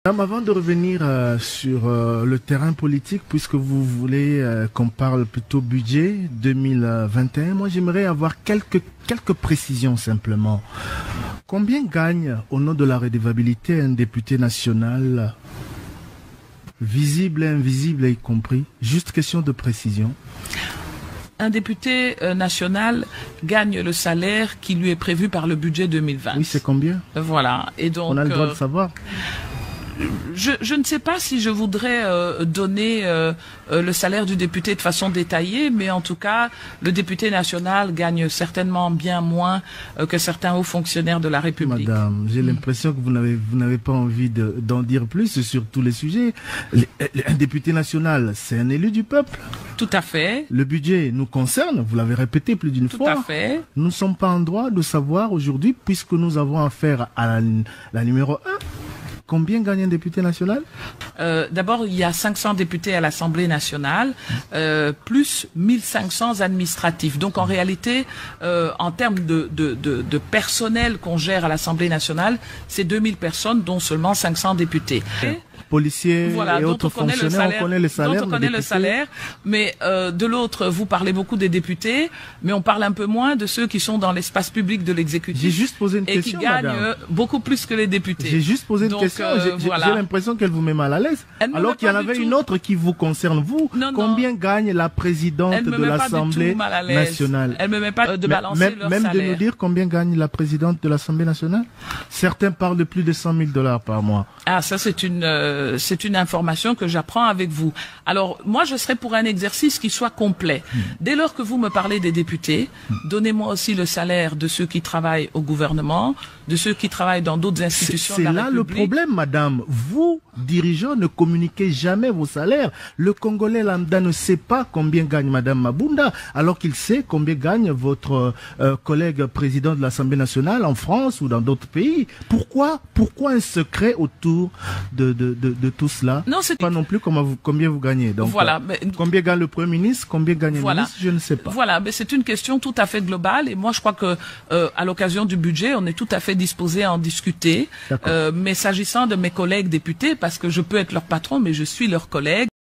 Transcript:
Avant de revenir sur le terrain politique, puisque vous voulez qu'on parle plutôt budget 2021, moi j'aimerais avoir quelques précisions simplement. Combien gagne au nom de la redevabilité un député national, visible et invisible y compris? Juste question de précision. Un député national gagne le salaire qui lui est prévu par le budget 2020. Oui, c'est combien? Voilà. Et donc, on a le droit de savoir. Je ne sais pas si je voudrais donner le salaire du député de façon détaillée, mais en tout cas, le député national gagne certainement bien moins que certains hauts fonctionnaires de la République. Madame, j'ai l'impression que vous n'avez pas envie d'en dire plus sur tous les sujets. Un député national, c'est un élu du peuple. Tout à fait. Le budget nous concerne, vous l'avez répété plus d'une fois. Tout à fait. Nous ne sommes pas en droit de savoir aujourd'hui, puisque nous avons affaire à la numéro 1. Combien gagne un député national? D'abord, il y a 500 députés à l'Assemblée nationale, plus 1500 administratifs. Donc, en réalité, en termes de personnel qu'on gère à l'Assemblée nationale, c'est 2000 personnes, dont seulement 500 députés. Policiers et autres fonctionnaires, on connaît le salaire. On connaît le salaire, mais de l'autre, vous parlez beaucoup des députés, mais on parle un peu moins de ceux qui sont dans l'espace public de l'exécutif. J'ai juste posé une question, et qui gagnent beaucoup plus que les députés. J'ai juste posé une question. J'ai l'impression qu'elle vous met mal à l'aise. Alors qu'il y en avait une autre qui vous concerne, vous. Non, combien gagne la présidente de l'Assemblée nationale? Elle me met pas de balancer leur salaire. Même de nous dire combien gagne la présidente de l'Assemblée nationale? Certains parlent de plus de 100 000 $ par mois. Ah, ça c'est une information que j'apprends avec vous. Alors, moi, je serais pour un exercice qui soit complet. Dès lors que vous me parlez des députés, donnez-moi aussi le salaire de ceux qui travaillent au gouvernement, de ceux qui travaillent dans d'autres institutions de la République. C'est là le problème, madame. Vous, dirigeants, ne communiquez jamais vos salaires. Le Congolais lambda ne sait pas combien gagne madame Mabunda, alors qu'il sait combien gagne votre collègue président de l'Assemblée nationale en France ou dans d'autres pays. Pourquoi un secret autour de tout cela? Non, c'est pas non plus combien vous gagnez. Donc, voilà, combien gagne le Premier ministre, combien gagne le ministre, je ne sais pas. Voilà, mais c'est une question tout à fait globale et moi je crois que à l'occasion du budget, on est tout à fait disposé à en discuter. Mais s'agissant de mes collègues députés, parce que je peux être leur patron, mais je suis leur collègue.